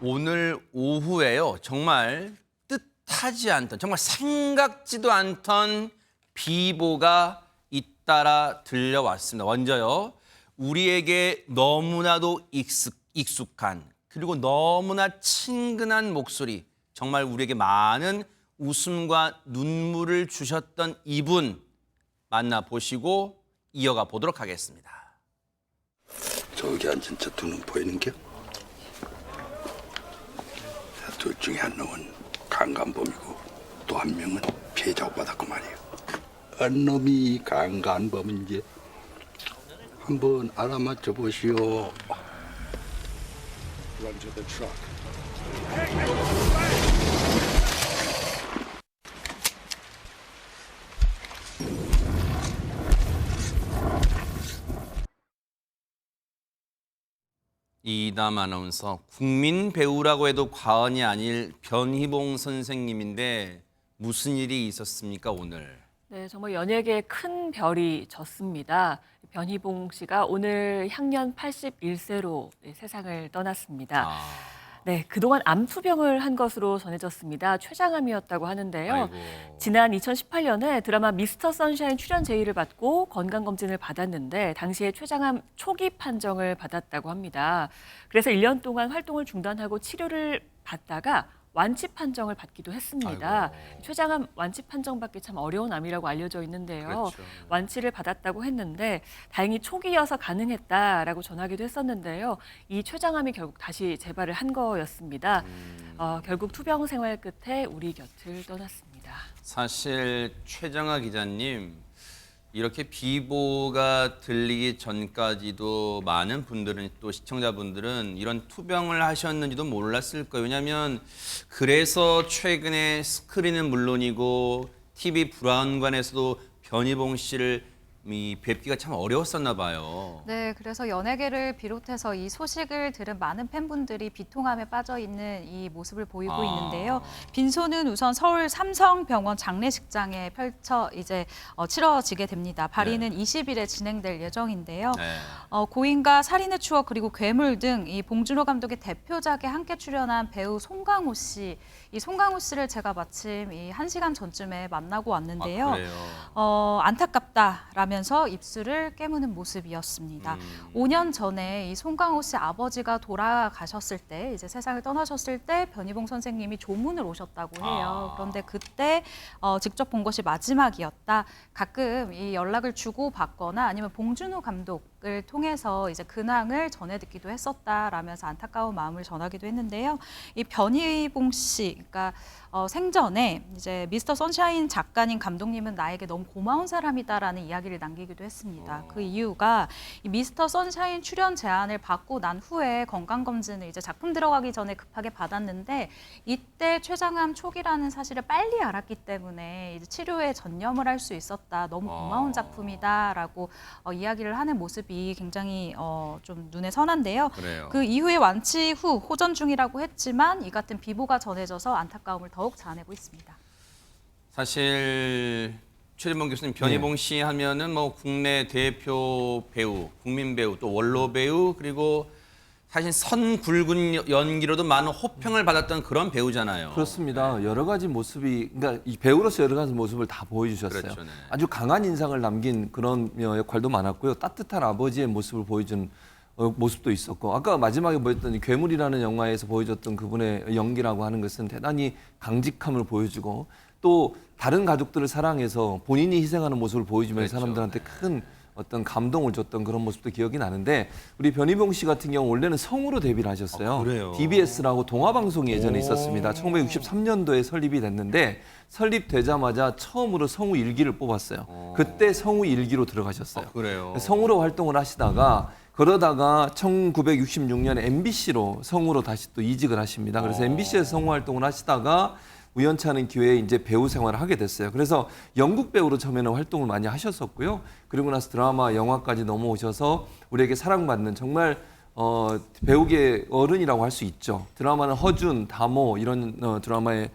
오늘 오후에요. 정말 뜻하지 않던, 정말 생각지도 않던 비보가 잇따라 들려왔습니다. 먼저요. 우리에게 너무나도 익숙한 그리고 너무나 친근한 목소리, 정말 우리에게 많은 웃음과 눈물을 주셨던 이분 만나보시고 이어가 보도록 하겠습니다. 저기 앉은 저 두 놈 보이는 게? 둘 중에 한 놈은 강간범이고 또 한 명은 피해자고 받았고 말이에요. 한 놈이 강간범인지 한번 알아맞혀 보시오. Run to the truck. 이담 아나운서, 국민 배우라고 해도 과언이 아닐 변희봉 선생님인데 무슨 일이 있었습니까, 오늘? 네, 정말 연예계에 큰 별이 졌습니다. 변희봉 씨가 오늘 향년 81세로 세상을 떠났습니다. 네, 그동안 암투병을 한 것으로 전해졌습니다. 췌장암이었다고 하는데요. 아이고. 지난 2018년에 드라마 미스터 선샤인 출연 제의를 받고 건강검진을 받았는데 당시에 췌장암 초기 판정을 받았다고 합니다. 그래서 1년 동안 활동을 중단하고 치료를 받다가 완치 판정을 받기도 했습니다. 아이고. 췌장암 완치 판정받기 참 어려운 암이라고 알려져 있는데요. 그렇죠. 완치를 받았다고 했는데 다행히 초기여서 가능했다라고 전하기도 했었는데요. 이 췌장암이 결국 다시 재발을 한 거였습니다. 결국 투병 생활 끝에 우리 곁을 떠났습니다. 사실 최정아 기자님, 이렇게 비보가 들리기 전까지도 많은 분들은, 또 시청자분들은 이런 투병을 하셨는지도 몰랐을 거예요. 왜냐하면 그래서 최근에 스크린은 물론이고 TV 브라운관에서도 변희봉 씨를 뵙기가 참 어려웠었나 봐요. 네, 그래서 연예계를 비롯해서 이 소식을 들은 많은 팬분들이 비통함에 빠져 있는 이 모습을 보이고 있는데요. 빈소는 우선 서울 삼성병원 장례식장에 치러지게 됩니다. 발인은 20일에 진행될 예정인데요. 네. 고인과 살인의 추억 그리고 괴물 등 이 봉준호 감독의 대표작에 함께 출연한 배우 송강호 씨. 이 송강호 씨를 제가 마침 이 1시간 전쯤에 만나고 왔는데요. 아, 그래요? 안타깝다라면서 입술을 깨무는 모습이었습니다. 5년 전에 이 송강호 씨 아버지가 돌아가셨을 때, 이제 세상을 떠나셨을 때 변희봉 선생님이 조문을 오셨다고 해요. 그런데 그때 직접 본 것이 마지막이었다. 가끔 이 연락을 주고 받거나 아니면 봉준호 감독을 통해서 이제 근황을 전해 듣기도 했었다라면서 안타까운 마음을 전하기도 했는데요. 이 변희봉 씨, 그러니까 생전에 이제 미스터 선샤인 작가님 감독님은 나에게 너무 고마운 사람이다라는 이야기를 남기기도 했습니다. 그 이유가 이 미스터 선샤인 출연 제안을 받고 난 후에 건강검진을 이제 작품 들어가기 전에 급하게 받았는데 이때 췌장암 초기라는 사실을 빨리 알았기 때문에 이제 치료에 전념을 할 수 있었다. 너무 고마운 작품이다라고 이야기를 하는 모습이 굉장히 좀 눈에 선한데요. 그래요. 그 이후에 완치 후 호전 중이라고 했지만 이 같은 비보가 전해져서 안타까움을 더욱 자아내고 있습니다. 사실 최진봉 교수님, 변희봉 씨 하면은 뭐 국내 대표 배우, 국민 배우, 또 원로 배우, 그리고 사실 선굵은 연기로도 많은 호평을 받았던 그런 배우잖아요. 그렇습니다. 여러 가지 모습이, 그러니까 이 배우로서 여러 가지 모습을 다 보여주셨어요. 그렇죠, 네. 아주 강한 인상을 남긴 그런 역할도 많았고요. 따뜻한 아버지의 모습을 보여준 모습도 있었고, 아까 마지막에 보였던 괴물이라는 영화에서 보여줬던 그분의 연기라고 하는 것은 대단히 강직함을 보여주고, 또 다른 가족들을 사랑해서 본인이 희생하는 모습을 보여주면서 그렇죠, 사람들한테 큰 어떤 감동을 줬던 그런 모습도 기억이 나는데, 우리 변희봉 씨 같은 경우 원래는 성우로 데뷔를 하셨어요. 그래요? DBS라고 동화방송이 예전에 있었습니다. 1963년도에 설립이 됐는데, 설립되자마자 처음으로 성우 1기를 뽑았어요. 그때 성우 1기로 들어가셨어요. 그래요? 성우로 활동을 하시다가 그러다가 1966년에 MBC로 성우로 다시 또 이직을 하십니다. 그래서 MBC에서 성우 활동을 하시다가 우연치 않은 기회에 이제 배우 생활을 하게 됐어요. 그래서 영국 배우로 처음에는 활동을 많이 하셨었고요. 그리고 나서 드라마, 영화까지 넘어오셔서 우리에게 사랑받는 정말 배우계의 어른이라고 할 수 있죠. 드라마는 허준, 다모 이런 드라마에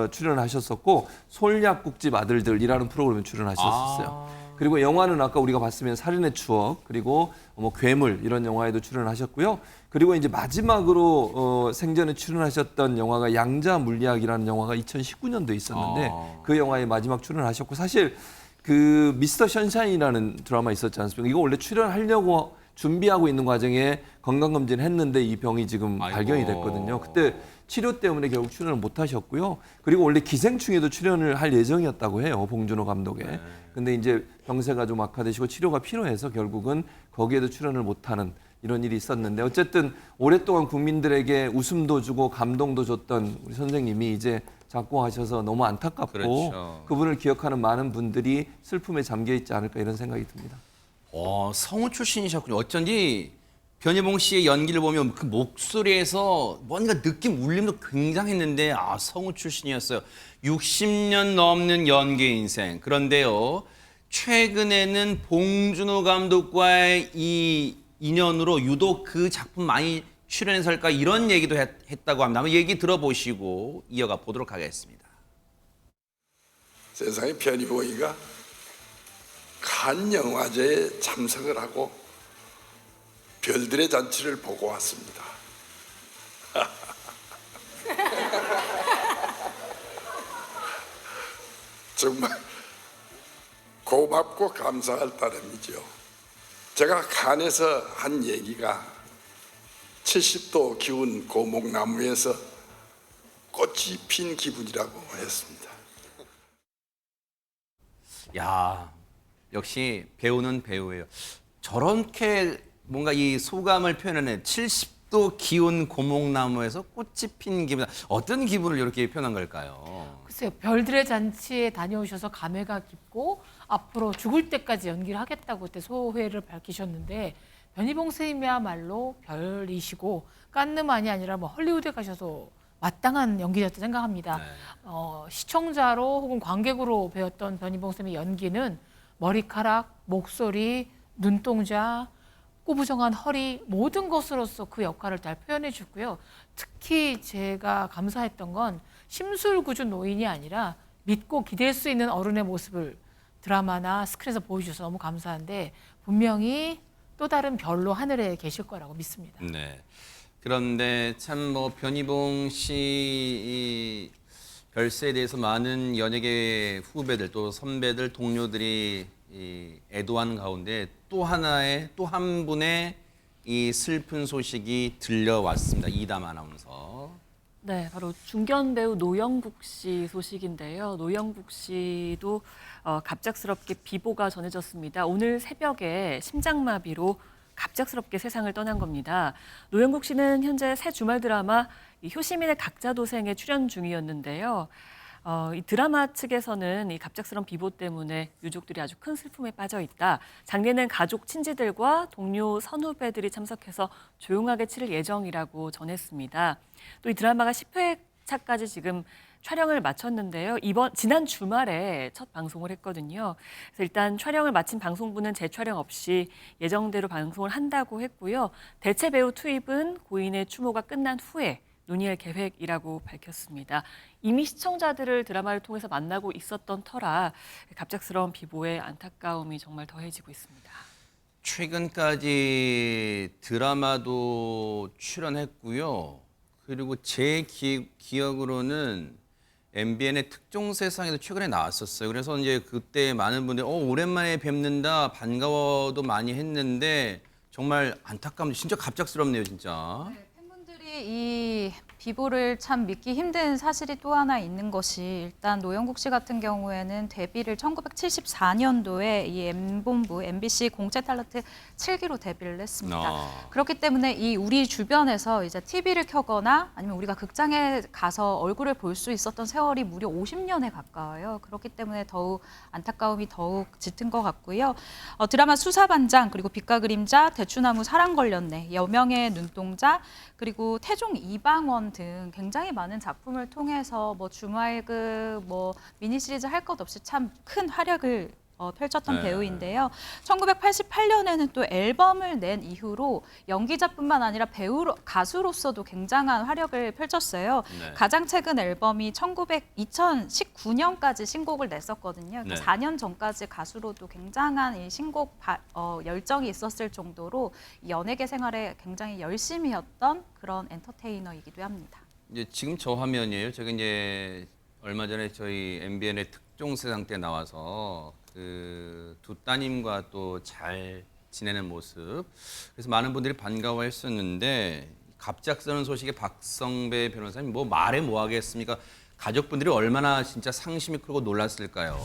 출연하셨었고, 솔약국집 아들들이라는 프로그램에 출연하셨었어요. 그리고 영화는 아까 우리가 봤으면 살인의 추억, 그리고 뭐 괴물 이런 영화에도 출연하셨고요. 그리고 이제 마지막으로 생전에 출연하셨던 영화가 양자 물리학이라는 영화가 2019년도에 있었는데 그 영화에 마지막 출연하셨고, 사실 그 미스터 션샤인이라는 드라마 있었지 않습니까? 이거 원래 출연하려고 준비하고 있는 과정에 건강검진을 했는데 이 병이 지금 아이고. 발견이 됐거든요. 그때 치료 때문에 결국 출연을 못 하셨고요. 그리고 원래 기생충에도 출연을 할 예정이었다고 해요, 봉준호 감독에. 근데 이제 병세가 좀 악화되시고 치료가 필요해서 결국은 거기에도 출연을 못하는 이런 일이 있었는데, 어쨌든 오랫동안 국민들에게 웃음도 주고 감동도 줬던 우리 선생님이 이제 작고하셔서 너무 안타깝고 그렇죠. 그분을 기억하는 많은 분들이 슬픔에 잠겨 있지 않을까 이런 생각이 듭니다. 성우 출신이셨군요. 어쩐지 변희봉 씨의 연기를 보면 그 목소리에서 뭔가 느낌, 울림도 굉장했는데 성우 출신이었어요. 60년 넘는 연기 인생. 그런데요, 최근에는 봉준호 감독과의 이 인연으로 유독 그 작품 많이 출연해서일까 이런 얘기도 했다고 합니다. 한번 얘기 들어보시고 이어가 보도록 하겠습니다. 세상에 변희봉이가 칸 영화제에 참석을 하고 별들의 잔치를 보고 왔습니다. 정말 고맙고 감사할 따름이죠. 제가 칸에서 한 얘기가 70도 기운 고목나무에서 꽃이 핀 기분이라고 했습니다. 야, 역시 배우는 배우예요. 저렇게 뭔가 이 소감을 표현하는 70도 기온 고목나무에서 꽃이 핀 기분, 어떤 기분을 이렇게 표현한 걸까요? 글쎄요, 별들의 잔치에 다녀오셔서 감회가 깊고 앞으로 죽을 때까지 연기를 하겠다고 그때 소회를 밝히셨는데, 변희봉 선생님이야말로 별이시고 깐느만이 아니라 뭐 헐리우드에 가셔서 마땅한 연기자였다 생각합니다. 네. 시청자로 혹은 관객으로 배웠던 변희봉 선생님의 연기는 머리카락, 목소리, 눈동자, 꼬부정한 허리 모든 것으로서 그 역할을 잘 표현해 주고요. 특히 제가 감사했던 건 심술궂은 노인이 아니라 믿고 기댈 수 있는 어른의 모습을 드라마나 스크린에서 보여주셔서 너무 감사한데, 분명히 또 다른 별로 하늘에 계실 거라고 믿습니다. 네. 그런데 참 뭐 변희봉 씨 별세에 대해서 많은 연예계 후배들 또 선배들 동료들이 애도하는 가운데 또 한 분의 이 슬픈 소식이 들려왔습니다. 이담 아나운서. 네, 바로 중견 배우 노영국 씨 소식인데요. 노영국 씨도 갑작스럽게 비보가 전해졌습니다. 오늘 새벽에 심장마비로 갑작스럽게 세상을 떠난 겁니다. 노영국 씨는 현재 새 주말 드라마 효시민의 각자도생에 출연 중이었는데요. 이 드라마 측에서는 이 갑작스러운 비보 때문에 유족들이 아주 큰 슬픔에 빠져 있다. 장례는 가족, 친지들과 동료, 선후배들이 참석해서 조용하게 치를 예정이라고 전했습니다. 또 이 드라마가 10회차까지 지금 촬영을 마쳤는데요. 지난 주말에 첫 방송을 했거든요. 그래서 일단 촬영을 마친 방송부는 재촬영 없이 예정대로 방송을 한다고 했고요. 대체 배우 투입은 고인의 추모가 끝난 후에 논의할 계획이라고 밝혔습니다. 이미 시청자들을 드라마를 통해서 만나고 있었던 터라 갑작스러운 비보의 안타까움이 정말 더해지고 있습니다. 최근까지 드라마도 출연했고요. 그리고 제 기억으로는 MBN의 특종세상에도 최근에 나왔었어요. 그래서 이제 그때 많은 분들이 오랜만에 뵙는다, 반가워도 많이 했는데 정말 안타까운, 진짜 갑작스럽네요, 진짜. 네, 팬분들이 이 비보를 참 믿기 힘든 사실이 또 하나 있는 것이, 일단 노영국 씨 같은 경우에는 데뷔를 1974년도에 이 M본부 MBC 공채 탤런트 7기로 데뷔를 했습니다. 그렇기 때문에 이 우리 주변에서 이제 TV를 켜거나 아니면 우리가 극장에 가서 얼굴을 볼 수 있었던 세월이 무려 50년에 가까워요. 그렇기 때문에 더욱 안타까움이 더욱 짙은 것 같고요. 드라마 수사반장, 그리고 빛과 그림자, 대추나무 사랑 걸렸네, 여명의 눈동자, 그리고 태종 이방원 등 굉장히 많은 작품을 통해서 뭐 주말극, 뭐 미니 시리즈 할 것 없이 참 큰 활약을 펼쳤던 네. 배우인데요. 1988년에는 또 앨범을 낸 이후로 연기자뿐만 아니라 가수로서도 굉장한 활약을 펼쳤어요. 네. 가장 최근 앨범이 2019년까지 신곡을 냈었거든요. 네. 4년 전까지 가수로도 굉장한 이 신곡 열정이 있었을 정도로 연예계 생활에 굉장히 열심히 했던 그런 엔터테이너이기도 합니다. 이제 지금 저 화면이에요. 제가 이제 얼마 전에 저희 MBN의 특종세상 때 나와서 그 두 따님과 또 잘 지내는 모습. 그래서 많은 분들이 반가워했었는데 갑작스러운 소식에 박성배 변호사님 뭐 말해 뭐 하겠습니까? 가족분들이 얼마나 진짜 상심이 크고 놀랐을까요?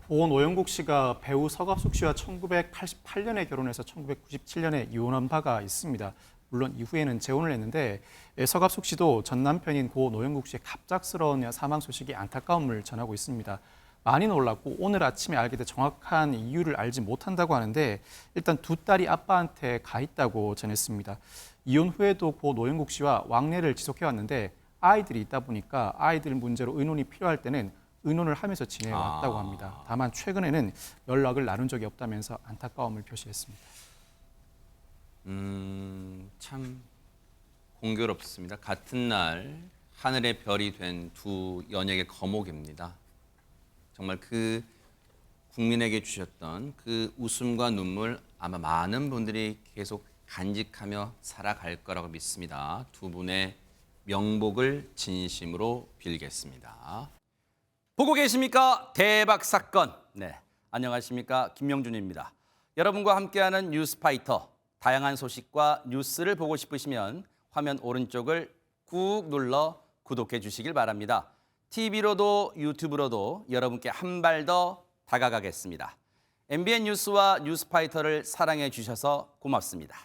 고 노영국 씨가 배우 서갑숙 씨와 1988년에 결혼해서 1997년에 이혼한 바가 있습니다. 물론 이후에는 재혼을 했는데 서갑숙 씨도 전 남편인 고 노영국 씨의 갑작스러운 사망 소식이 안타까움을 전하고 있습니다. 많이 놀랐고 오늘 아침에 알게 돼 정확한 이유를 알지 못한다고 하는데 일단 두 딸이 아빠한테 가 있다고 전했습니다. 이혼 후에도 고 노영국 씨와 왕래를 지속해왔는데 아이들이 있다 보니까 아이들 문제로 의논이 필요할 때는 의논을 하면서 지내왔다고 합니다. 다만 최근에는 연락을 나눈 적이 없다면서 안타까움을 표시했습니다. 참 공교롭습니다. 같은 날 하늘의 별이 된 두 연예계 거목입니다. 정말 그 국민에게 주셨던 그 웃음과 눈물 아마 많은 분들이 계속 간직하며 살아갈 거라고 믿습니다. 두 분의 명복을 진심으로 빌겠습니다. 보고 계십니까? 대박 사건. 네, 안녕하십니까? 김명준입니다. 여러분과 함께하는 뉴스파이터. 다양한 소식과 뉴스를 보고 싶으시면 화면 오른쪽을 꾹 눌러 구독해 주시길 바랍니다. TV로도 유튜브로도 여러분께 한 발 더 다가가겠습니다. MBN 뉴스와 뉴스파이터를 사랑해 주셔서 고맙습니다.